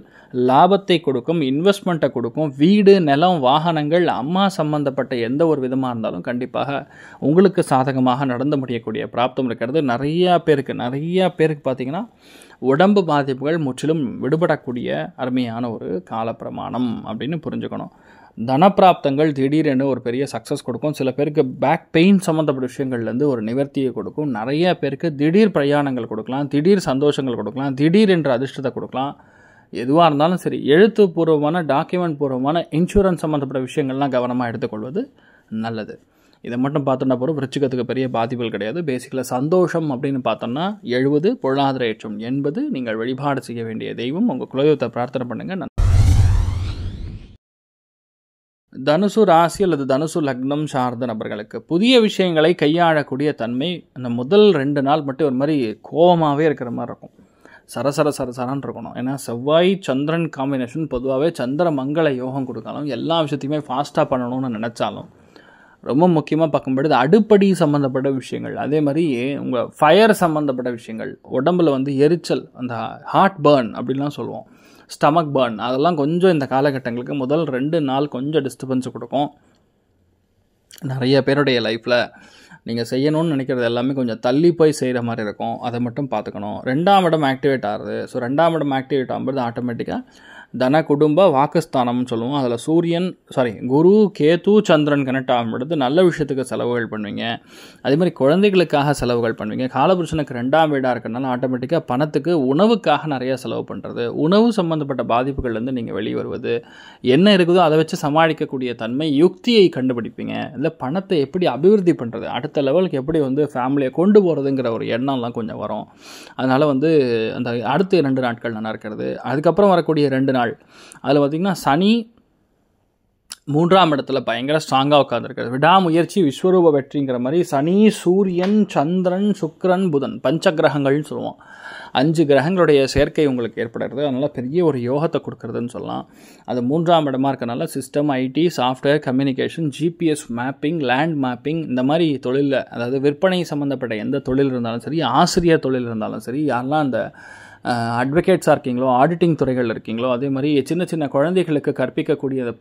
லாபத்தை கொடுக்கும், இன்வெஸ்ட்மெண்ட்டை கொடுக்கும். வீடு, நிலம், வாகனங்கள், அம்மா சம்பந்தப்பட்ட எந்த ஒரு விதமாக இருந்தாலும் கண்டிப்பாக உங்களுக்கு சாதகமாக நடந்து முடியக்கூடிய பிராப்தம் இருக்கிறது. நிறையா பேருக்கு பார்த்திங்கன்னா உடம்பு பாதிப்புகள் முற்றிலும் விடுபடக்கூடிய அருமையான ஒரு காலப்பிரமாணம் அப்படின்னு புரிஞ்சுக்கணும். தனப்பிராப்தங்கள் திடீரென்று ஒரு பெரிய சக்ஸஸ் கொடுக்கும். சில பேருக்கு பேக் பெயின் சம்மந்தப்பட்ட விஷயங்கள்லேருந்து ஒரு நிவர்த்தியை கொடுக்கும். நிறைய பேருக்கு திடீர் பிரயாணங்கள் கொடுக்கலாம், திடீர் சந்தோஷங்கள் கொடுக்கலாம், திடீர் என்ற அதிர்ஷ்டத்தை கொடுக்கலாம். எதுவாக இருந்தாலும் சரி, எழுத்துப்பூர்வமான, டாக்குமெண்ட் பூர்வமான, இன்சூரன்ஸ் சம்மந்தப்பட்ட விஷயங்கள்லாம் கவனமாக எடுத்துக்கொள்வது நல்லது. இதை மட்டும் பார்த்தோன்னா போகிறோம். விருச்சிகத்துக்கு பெரிய பாதிப்புகள் கிடையாது. பேசிக்கலாக சந்தோஷம் அப்படின்னு பார்த்தோம்னா 70, பொருளாதார ஏற்றம் 80. நீங்கள் வழிபாடு செய்ய வேண்டிய தெய்வம், உங்கள் குலதெய்வத்தை பிரார்த்தனை பண்ணுங்கள். தனுசு ராசி அல்லது தனுசு லக்னம் சார்ந்த நபர்களுக்கு புதிய விஷயங்களை கையாளக்கூடிய தன்மை அந்த முதல் 2 நாள் மட்டும் ஒரு மாதிரி கோபமாகவே இருக்கிற மாதிரி இருக்கும். சரசரான்னு இருக்கணும். ஏன்னா செவ்வாய் சந்திரன் காம்பினேஷன் பொதுவாகவே சந்திர மங்கள யோகம் கொடுத்தாலும் எல்லா விஷயத்தையுமே ஃபாஸ்ட்டாக பண்ணணும்னு நினச்சாலும் ரொம்ப முக்கியமாக பார்க்கும்பொழுது அடுப்படி சம்மந்தப்பட்ட விஷயங்கள், அதே மாதிரி உங்கள் ஃபயர் சம்மந்தப்பட்ட விஷயங்கள், உடம்பில் வந்து எரிச்சல், அந்த ஹார்ட் பர்ன் அப்படின்லாம் சொல்லுவோம், ஸ்டமக் பர்ன், அதெல்லாம் கொஞ்சம் இந்த காலகட்டங்களுக்கு முதல் 2 நாள் கொஞ்சம் டிஸ்டர்பன்ஸ் கொடுக்கும். நிறைய பேருடைய லைஃப்பில் நீங்கள் செய்யணும்னு நினைக்கிறது எல்லாமே கொஞ்சம் தள்ளி போய் செய்கிற மாதிரி இருக்கும். அதை மட்டும் பார்த்துக்கணும். 2ஆம் இடம் ஆக்டிவேட் ஆகுது. ஸோ 2ஆம் இடம் ஆக்டிவேட் ஆகும்போது ஆட்டோமேட்டிக்காக தன குடும்ப வாக்குஸ்தானம்னு சொல்லுவோம். அதில் குரு கேது சந்திரன் கனெக்ட் ஆகும்பொழுது நல்ல விஷயத்துக்கு செலவுகள் பண்ணுவீங்க. அதே மாதிரி குழந்தைகளுக்காக செலவுகள் பண்ணுவீங்க. காலபுருஷனுக்கு 2ஆம் வீடாக இருக்கிறதுனால ஆட்டோமேட்டிக்காக பணத்துக்கு, உணவுக்காக நிறைய செலவு பண்ணுறது, உணவு சம்மந்தப்பட்ட பாதிப்புகள்லேருந்து நீங்கள் வெளியே வருவது, என்ன இருக்குதோ அதை வச்சு சமாளிக்கக்கூடிய தன்மை, யுக்தியை கண்டுபிடிப்பீங்க. இல்லை பணத்தை எப்படி அபிவிருத்தி பண்ணுறது, அடுத்த லெவலுக்கு எப்படி வந்து ஃபேமிலியை கொண்டு போகிறதுங்கிற ஒரு எண்ணம்லாம் கொஞ்சம் வரும். அதனால் வந்து அந்த அடுத்த 2 நாட்கள் நல்லா இருக்கிறது. அதுக்கப்புறம் வரக்கூடிய 2 நாள் அதில் பார்த்திங்கன்னா சனி 3ஆம் இடத்துல பயங்கர ஸ்ட்ராங்காக உட்காந்துருக்காரு. விடாமுயற்சி விஸ்வரூப வெற்றிங்கிற மாதிரி சனி, சூரியன், சந்திரன், சுக்கிரன், புதன் பஞ்சகிரகங்கள்னு சொல்லுவோம். 5 கிரகங்களுடைய சேர்க்கை உங்களுக்கு ஏற்படுறது. அதனால் பெரிய ஒரு யோகத்தை கொடுக்குறதுன்னு சொல்லலாம். அது 3ஆம் இடமா இருக்கனால system, IT, software, communication, GPS mapping, land mapping, இந்த மாதிரி தொழிலில், அதாவது விற்பனை சம்மந்தப்பட்ட எந்த தொழில் இருந்தாலும் சரி, ஆசிரியர் தொழில் இருந்தாலும் சரி, யாரெல்லாம் அந்த அட்வொகேட்ஸாக இருக்கீங்களோ, ஆடிட்டிங் துறைகள் இருக்கீங்களோ, அதே மாதிரி சின்ன சின்ன குழந்தைகளுக்கு கற்பிக்கக்கூடிய அந்த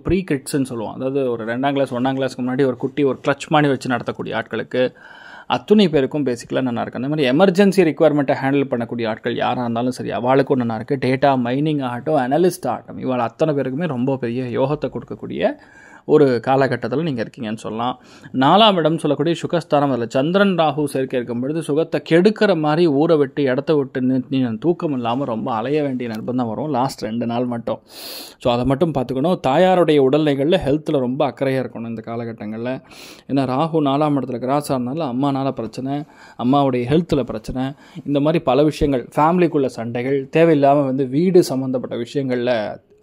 ப்ரீ கிட்ஸ்ன்னு சொல்லுவோம். அதாவது ஒரு 2ஆம் கிளாஸ் 1ஆம் கிளாஸ்க்கு முன்னாடி ஒரு குட்டி ஒரு கிளச் மாதிரி வச்சு நடத்தக்கூடிய ஆட்களுக்கு அத்துணை பேருக்கும் பேசிக்கலாக நல்லா இருக்குது. அந்த மாதிரி எமர்ஜென்சி ரிக்குவயர்மெண்ட்டை ஹேண்டில் பண்ணக்கூடிய ஆட்கள் யாராக இருந்தாலும் சரி, அவளுக்கும் நல்லா இருக்குது. டேட்டா மைனிங் ஆகட்டும், அனலிஸ்ட் ஆகட்டும், இவள் அத்தனை பேருக்குமே ரொம்ப பெரிய யோகத்தை கொடுக்கக்கூடிய ஒரு காலகட்டத்தில் நீங்கள் இருக்கீங்கன்னு சொல்லலாம். 4ஆம் இடம் சொல்லக்கூடிய சுகஸ்தானம், அதில் சந்திரன் ராகு சேர்க்கை இருக்கும் பொழுது சுகத்தை கெடுக்கிற மாதிரி ஊற விட்டு இடத்த விட்டு தூக்கம் இல்லாமல் ரொம்ப அலைய வேண்டிய நிர்பந்தம் வரும் லாஸ்ட் 2 நாள் மட்டும். ஸோ அதை மட்டும் பார்த்துக்கணும். தாயாருடைய உடல்நிலைகளில் ஹெல்த்தில் ரொம்ப அக்கறையாக இருக்கணும் இந்த காலகட்டங்களில். ஏன்னா ராகு 4ஆம் இடத்துல கிராஸ் ஆனால அம்மானால் பிரச்சனை, அம்மாவுடைய ஹெல்த்தில் பிரச்சனை, இந்த மாதிரி பல விஷயங்கள், ஃபேமிலிக்குள்ள சண்டைகள், தேவையில்லாமல் வந்து வீடு சம்மந்தப்பட்ட விஷயங்களில்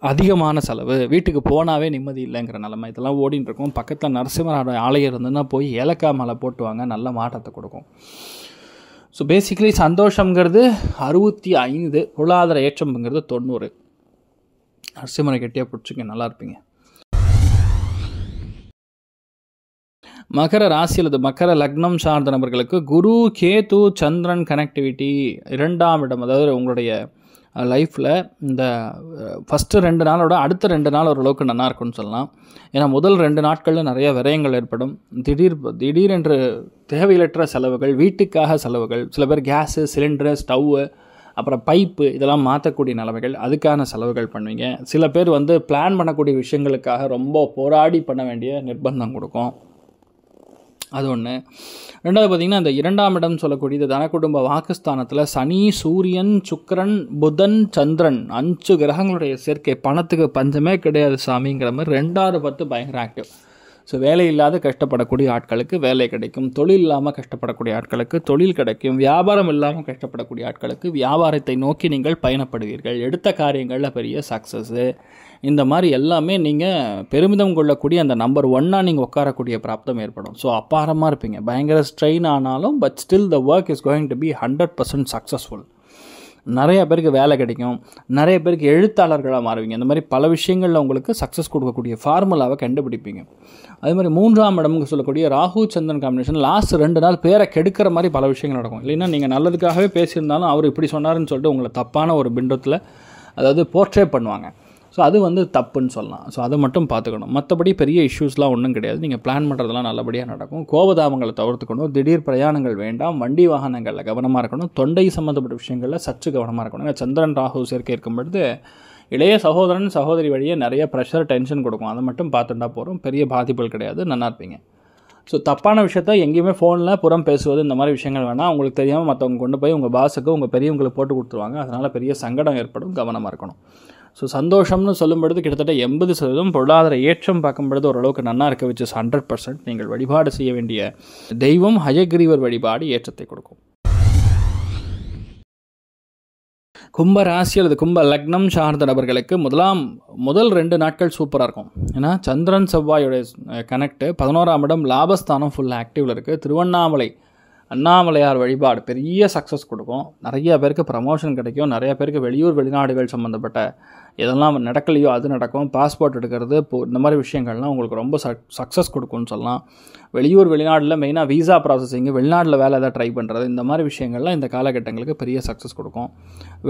அதிகமான செலவு, வீட்டுக்கு போனாவே நிம்மதி இல்லைங்கிற நிலைமை, இதெல்லாம் ஓடின்னு இருக்கும். பக்கத்தில் நரசிம்மரோட ஆலயம் இருந்ததுன்னா போய் ஏலக்காய் மாலை போட்டுவாங்க, நல்ல மாற்றத்தை கொடுக்கும். ஸோ பேசிக்கலி சந்தோஷங்கிறது 65, பொருளாதார ஏற்றம்ங்கிறது 90. நரசிம்மரை கெட்டியாக பிடிச்சிங்க, நல்லா இருப்பீங்க. மகர ராசி அல்லது மகர லக்னம் சார்ந்த நபர்களுக்கு குரு கேது சந்திரன் கனெக்டிவிட்டி 2ஆம் இடம், அதாவது உங்களுடைய லைஃப்பில் இந்த ஃபஸ்ட்டு 2 நாளோட அடுத்த 2 நாள் ஓரளவுக்கு நல்லா இருக்குன்னு சொல்லலாம். ஏன்னா முதல் 2 நாட்களில் நிறைய விரயங்கள் ஏற்படும். திடீரென்று தேவையற்ற செலவுகள், வீட்டுக்காக செலவுகள், சில பேர் கேஸு, சிலிண்டரு, ஸ்டவ்வு, அப்புறம் பைப்பு, இதெல்லாம் மாற்றக்கூடிய நிலைமைகள், அதுக்கான செலவுகள் பண்ணுவீங்க. சில பேர் வந்து பிளான் பண்ணக்கூடிய விஷயங்களுக்காக ரொம்ப போராடி பண்ண வேண்டிய நிர்பந்தம் கொடுக்கும். அது ஒன்று. ரெண்டாவது பார்த்திங்கன்னா, இந்த 2ஆம் இடம் சொல்லக்கூடியது தனக்குடும்ப வாக்குஸ்தானத்தில் சனி, சூரியன், சுக்கிரன், புதன், சந்திரன் 5 கிரகங்களுடைய சேர்க்கை. பணத்துக்கு பஞ்சமே கிடையாது சாமிங்கிற மாதிரி 2, 10 பயங்கர ஆக்டிவ். ஸோ வேலை இல்லாத கஷ்டப்படக்கூடிய ஆட்களுக்கு வேலை கிடைக்கும், தொழில் இல்லாமல் கஷ்டப்படக்கூடிய ஆட்களுக்கு தொழில் கிடைக்கும், வியாபாரம் இல்லாமல் கஷ்டப்படக்கூடிய ஆட்களுக்கு வியாபாரத்தை நோக்கி நீங்கள் பயணப்படுவீர்கள், எடுத்த காரியங்களில் பெரிய சக்ஸஸ்ஸு. இந்த மாதிரி எல்லாமே நீங்கள் பெருமிதம் கொள்ளக்கூடிய அந்த நம்பர் 1ஆக நீங்கள் உட்காரக்கூடிய பிராப்தம் ஏற்படும். ஸோ அப்பாரமாக இருப்பீங்க. பயங்கர ஸ்ட்ரெயின் ஆனாலும் but still the work is going to be 100% successful. நிறைய பேருக்கு வேலை கிடைக்கும், நிறைய பேருக்கு எழுத்தாளர்களாக மாறுவீங்க. இந்த மாதிரி பல விஷயங்களில் உங்களுக்கு சக்ஸஸ் கொடுக்கக்கூடிய ஃபார்முலாவை கண்டுபிடிப்பீங்க. அதே மாதிரி 3ஆம் இடம்னு சொல்லக்கூடிய ராகு சந்திரன் காம்பினேஷன் லாஸ்ட் 2 நாள் பேரை கெடுக்கிற மாதிரி பல விஷயங்கள் நடக்கும். இல்லைன்னா நீங்கள் நல்லதுக்காகவே பேசியிருந்தாலும் அவர் இப்படி சொன்னாருன்னு சொல்லிட்டு உங்களை தப்பான ஒரு பிண்டத்தில் அதாவது போர்ட்ரே பண்ணுவாங்க. ஸோ அது தப்புன்னு சொல்லலாம். ஸோ அதை மட்டும் பார்த்துக்கணும். மற்றபடி பெரிய இஷ்யூஸ்லாம் ஒன்றும் கிடையாது. நீங்கள் பிளான் பண்ணுறதுலாம் நல்லபடியாக நடக்கும். கோபதாபங்களை தவிர்த்துக்கணும். திடீர் பிரயாணங்கள் வேண்டாம். வண்டி வாகனங்களில் கவனமாக இருக்கணும். தொண்டை சம்மந்தப்பட்ட விஷயங்களில் சற்று கவனமாக இருக்கணும். சந்திரன் ராகு சேர்க்கை இருக்கும் பொழுது இளைய சகோதரன் சகோதரி வழியே நிறைய ப்ரெஷர் டென்ஷன் கொடுக்கும். அதை மட்டும் பார்த்துட்டா போகிறோம். பெரிய பாதிப்புகள் கிடையாது. நல்லா இருப்பீங்க. ஸோ தப்பான விஷயத்த எங்கேயுமே ஃபோனில் புறம் பேசுவது இந்த மாதிரி விஷயங்கள் வேணால். உங்களுக்கு தெரியாமல் மற்றவங்க கொண்டு போய் உங்கள் பாஸுக்கு உங்கள் பெரியவங்களுக்கு போட்டு கொடுத்துருவாங்க. அதனால் பெரிய சங்கடம் ஏற்படும். கவனமாக இருக்கணும். ஸோ சந்தோஷம்னு சொல்லும்பொழுது கிட்டத்தட்ட 80%. பொருளாதார ஏற்றம் பார்க்கும்பொழுது ஓரளவுக்கு நல்லா இருக்க வச்சு 100%. நீங்கள் வழிபாடு செய்ய வேண்டிய தெய்வம் ஹயகிரீவர் வழிபாடு ஏற்றத்தை கொடுக்கும். கும்ப ராசி அல்லது கும்ப லக்னம் சார்ந்த நபர்களுக்கு முதல் 2 நாட்கள் சூப்பராக இருக்கும். ஏன்னா சந்திரன் செவ்வாயோடைய கனெக்ட். 11ஆம் இடம் லாபஸ்தானம் ஃபுல் ஆக்டிவில் இருக்குது. திருவண்ணாமலை அண்ணாமலையார் வழிபாடு பெரிய சக்ஸஸ் கொடுக்கும். நிறைய பேருக்கு ப்ரமோஷன் கிடைக்கும். நிறைய பேருக்கு வெளியூர் வெளிநாடுகள் சம்மந்தப்பட்ட எதெல்லாம் நடக்கலையோ அது நடக்கும். பாஸ்போர்ட் எடுக்கிறது இந்த மாதிரி விஷயங்கள்லாம் உங்களுக்கு ரொம்ப சக்ஸஸ் கொடுக்கும்னு சொல்லலாம். வெளியூர் வெளிநாட்டில் மெயினாக வீசா ப்ராசஸிங்கு, வெளிநாட்டில் வேலை எதாவது ட்ரை பண்ணுறது, இந்த மாதிரி விஷயங்கள்லாம் இந்த காலகட்டங்களுக்கு பெரிய சக்ஸஸ் கொடுக்கும்.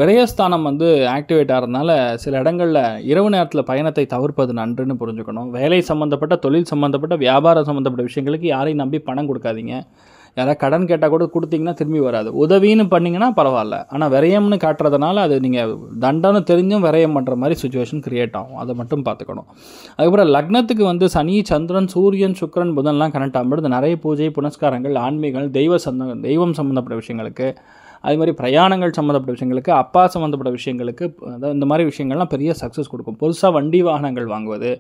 விரயஸ்தானம் ஆக்டிவேட் ஆகிறதுனால சில இடங்களில் இரவு நேரத்தில் பயணத்தை தவிர்ப்பது நன்றுன்னு புரிஞ்சுக்கணும். வேலை சம்மந்தப்பட்ட, தொழில் சம்மந்தப்பட்ட, வியாபாரம் சம்மந்தப்பட்ட விஷயங்களுக்கு யாரையும் நம்பி பணம் கொடுக்காதீங்க. யாராவது கடன் கேட்டால் கூட கொடுத்தீங்கன்னா திரும்பி வராது. உதவின்னு பண்ணிங்கன்னா பரவாயில்ல. ஆனால் விரயம்னு காட்டுறதுனால அது நீங்கள் தண்டனை தெரிஞ்சும் விரயம் பண்ணுற மாதிரி சுச்சுவேஷன் க்ரியேட் ஆகும். அதை மட்டும் பார்த்துக்கணும். அதுக்கப்புறம் லக்னத்துக்கு சனி, சந்திரன், சூரியன், சுக்கிரன், புதன்லாம் கனெக்ட் ஆகும்போது நிறைய பூஜை புனஸ்காரங்கள், ஆன்மீகங்கள், தெய்வம் சம்மந்தப்பட்ட விஷயங்களுக்கு, அது மாதிரி பிரயாணங்கள் சம்மந்தப்பட்ட விஷயங்களுக்கு, அப்பா சம்மந்தப்பட்ட விஷயங்களுக்கு, அதாவது இந்த மாதிரி விஷயங்கள்லாம் பெரிய சக்ஸஸ் கொடுக்கும். புதுசாக வண்டி வாகனங்கள் வாங்குவது,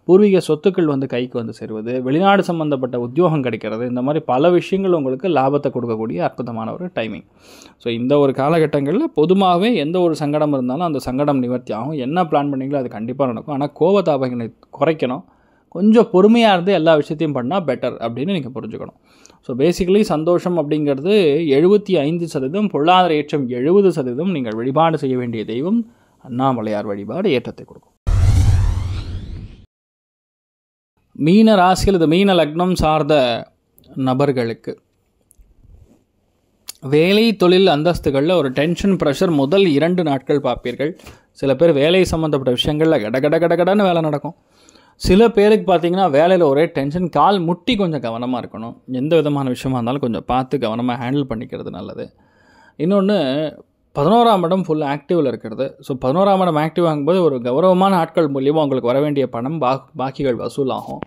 பூர்வீக சொத்துக்கள் கைக்கு சேருவது, வெளிநாடு சம்மந்தப்பட்ட உத்தியோகம் கிடைக்கிறது, இந்த மாதிரி பல விஷயங்கள் உங்களுக்கு லாபத்தை கொடுக்கக்கூடிய அற்புதமான ஒரு டைமிங். ஸோ இந்த ஒரு காலகட்டங்களில் பொதுவாகவே எந்த ஒரு சங்கடம் இருந்தாலும் அந்த சங்கடம் நிவர்த்தி ஆகும். என்ன பிளான் பண்ணிங்களோ அது கண்டிப்பாக நடக்கும். ஆனால் கோபதாபங்களை குறைக்கணும். கொஞ்சம் பொறுமையாக இருந்து எல்லா விஷயத்தையும் பண்ணால் பெட்டர் அப்படின்னு நீங்கள் புரிஞ்சுக்கணும். ஸோ பேசிக்கலி சந்தோஷம் அப்படிங்கிறது 75%, பொருளாதார ஏற்றம் 70%. நீங்கள் வழிபாடு செய்ய வேண்டிய தெய்வம் அண்ணாமலையார் வழிபாடு ஏற்றத்தை கொடுக்கும். மீன ராசி அல்லது மீன லக்னம் சார்ந்த நபர்களுக்கு வேலை, தொழில், அந்தஸ்துகளில் ஒரு டென்ஷன், ப்ரெஷர் முதல் 2 நாட்கள் பார்ப்பீர்கள். சில பேர் வேலை சம்மந்தப்பட்ட விஷயங்களில் கடகடன்னு வேலை நடக்கும். சில பேருக்கு பார்த்திங்கன்னா வேலையில் ஒரே டென்ஷன், கால் முட்டி கொஞ்சம் கவனமாக இருக்கணும். எந்த விதமான விஷயமா இருந்தாலும் கொஞ்சம் பார்த்து கவனமாக ஹேண்டில் பண்ணிக்கிறது நல்லது. இன்னொன்று 11ஆம் இடம் ஃபுல் ஆக்டிவில் இருக்கிறது. ஸோ 11ஆம் இடம் ஆக்டிவ் ஆகும்போது ஒரு கௌரவமான ஆட்கள் மூலியமாக உங்களுக்கு வர வேண்டிய பணம் பாக்கிகள் வசூலாகும்.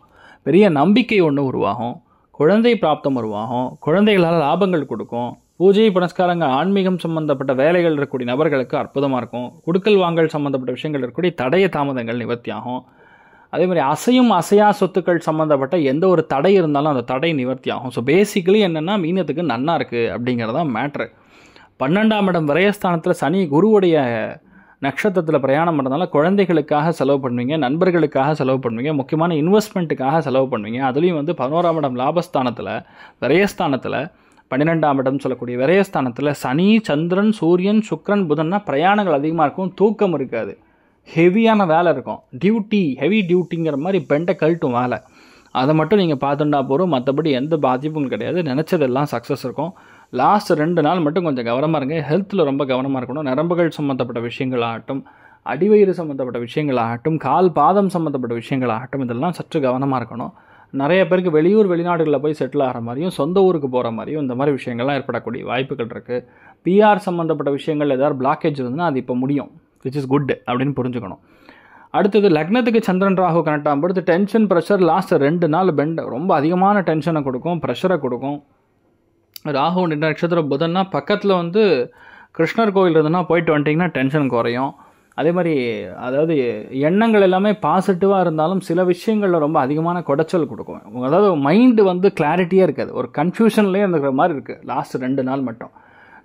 பெரிய நம்பிக்கை ஒன்று உருவாகும். குழந்தை பிராப்தம் உருவாகும். குழந்தைகளால் லாபங்கள் கொடுக்கும். பூஜை புனஸ்காரங்கள், ஆன்மீகம் சம்மந்தப்பட்ட வேலைகள் இருக்கக்கூடிய நபர்களுக்கு அற்புதமாக இருக்கும். குடுக்கல் வாங்கல் சம்மந்தப்பட்ட விஷயங்கள் இருக்கக்கூடிய தடைய தாமதங்கள் நிவர்த்தி ஆகும். அதே மாதிரி அசையா சொத்துக்கள் சம்மந்தப்பட்ட எந்த ஒரு தடை இருந்தாலும் அந்த தடை நிவர்த்தி ஆகும். ஸோ பேசிக்கலி என்னென்னா மீனத்துக்கு நன்னா இருக்குது அப்படிங்கிறதான் மேட்ரு. 12ஆம் இடம் விரயஸ்தானத்தில் சனி குருவுடைய நட்சத்திரத்தில் பிரயாணம் பண்ணுறதுனால குழந்தைகளுக்காக செலவு பண்ணுவீங்க, நண்பர்களுக்காக செலவு பண்ணுவீங்க, முக்கியமான இன்வெஸ்ட்மெண்ட்டுக்காக செலவு பண்ணுவீங்க. அதுலேயும் 11ஆம் இடம் லாபஸ்தானத்தில் விரயஸ்தானத்தில் 12ஆம் இடம் சொல்லக்கூடிய விரயஸ்தானத்தில் சனி, சந்திரன், சூரியன், சுக்கிரன், புதன்னா பிரயாணங்கள் அதிகமாக இருக்கும். தூக்கம் இருக்காது. ஹெவியான வேலை இருக்கும். ஹெவி டியூட்டிங்கிற மாதிரி பெண்டை கழட்டும் வேலை. அதை மட்டும் நீங்கள் பார்த்துட்டா போகிறோம். மற்றபடி எந்த பாதிப்பும் கிடையாது. நினச்சதெல்லாம் சக்ஸஸ் இருக்கும். லாஸ்ட் 2 நாள் மட்டும் கொஞ்சம் கவனமாக இருங்க. ஹெல்த்தில் ரொம்ப கவனமாக இருக்கணும். நரம்புகள் சம்மந்தப்பட்ட விஷயங்களாகட்டும், அடிவயிறு சம்மந்தப்பட்ட விஷயங்களாகட்டும், கால் பாதம் சம்மந்தப்பட்ட விஷயங்களாகட்டும், இதெல்லாம் சற்று கவனமாக இருக்கணும். நிறைய பேருக்கு வெளியூர் வெளிநாடுகளில் போய் செட்டில் ஆகிற மாதிரியும் சொந்த ஊருக்கு போகிற மாதிரியும் இந்த மாதிரி விஷயங்கள்லாம் ஏற்படக்கூடிய வாய்ப்புகள் இருக்குது. பிஆர் சம்மந்தப்பட்ட விஷயங்கள் ஏதாவது பிளாக்கேஜ் இருந்ததுன்னா அது இப்போ முடியும், விச் இஸ் குட் அப்படின்னு புரிஞ்சுக்கணும். அடுத்தது லக்னத்துக்கு சந்திரன் ராகு கனெக்ட் ஆகும்போது டென்ஷன் ப்ரெஷர் லாஸ்ட் 2 நாள் ரொம்ப அதிகமான டென்ஷனை கொடுக்கும், ப்ரெஷரை கொடுக்கும். ராகு நட்சத்திரம் புதன்னா பக்கத்தில் வந்து கிருஷ்ணர் கோவில் இருந்ததுன்னா போயிட்டு வந்துட்டிங்கன்னா டென்ஷன் குறையும். அதே மாதிரி அதாவது எண்ணங்கள் எல்லாமே பாசிட்டிவாக இருந்தாலும் சில விஷயங்களில் ரொம்ப அதிகமான குடைச்சல் கொடுக்கும். அதாவது மைண்டு வந்து கிளாரிட்டியாக இருக்காது, ஒரு கன்ஃபியூஷன்லேயே இருக்கிற மாதிரி இருக்குது லாஸ்ட் 2 நாள் மட்டும்.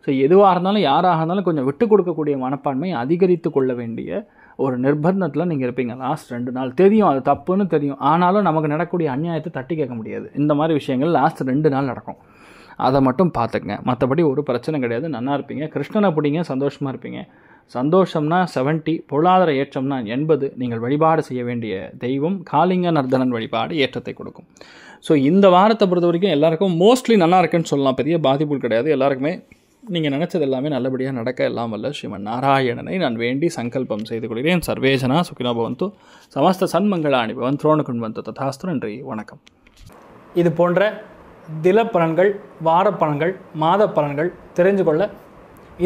ஸோ எதுவாக இருந்தாலும் யாராக இருந்தாலும் கொஞ்சம் விட்டு கொடுக்கக்கூடிய மனப்பான்மை அதிகரித்து கொள்ள வேண்டிய ஒரு நிர்பந்தத்தில் நீங்கள் இருப்பீங்க லாஸ்ட் 2 நாள். தெரியும் அது தப்புன்னு தெரியும், ஆனாலும் நமக்கு நடக்கக்கூடிய அநியாயத்தை தட்டி கேட்க முடியாது. இந்த மாதிரி விஷயங்கள் லாஸ்ட் 2 நாள் நடக்கும். அதை மட்டும் பார்த்துக்குங்க. மற்றபடி ஒரு பிரச்சனை கிடையாது, நல்லா இருப்பீங்க. கிருஷ்ணனை பிடிங்க, சந்தோஷமாக இருப்பீங்க. சந்தோஷம்னா 70, பொருளாதார ஏற்றம்னா 80. நீங்கள் வழிபாடு செய்ய வேண்டிய தெய்வம் காளிங்க நர்தனன் வழிபாடு ஏற்றத்தை கொடுக்கும். ஸோ இந்த வாரத்தை பொறுத்த வரைக்கும் எல்லாருக்கும் மோஸ்ட்லி நல்லா இருக்குன்னு சொல்லலாம், பெரிய பாதிப்புகள் கிடையாது. எல்லாருக்குமே நீங்கள் நினச்சது எல்லாமே நல்லபடியாக நடக்க எல்லாம் வல்ல ஸ்ரீமன் நாராயணனை நான் வேண்டி சங்கல்பம் செய்து கொள்கிறேன். சர்வேஜனா சுகினோ பவந்து, சமஸ்த சன்மங்களாணி பவன், துரோணுக்குன் வந்து ததாஸ்து. நன்றி, வணக்கம். இது போன்ற தில பலன்கள், வார பலன்கள், மாத பலன்கள் தெரிஞ்சு கொள்ள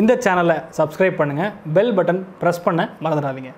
இந்த சேனலை சப்ஸ்கிரைப் பண்ணுங்கள். பெல் பட்டன் ப்ரெஸ் பண்ண மறந்துடாதீங்க.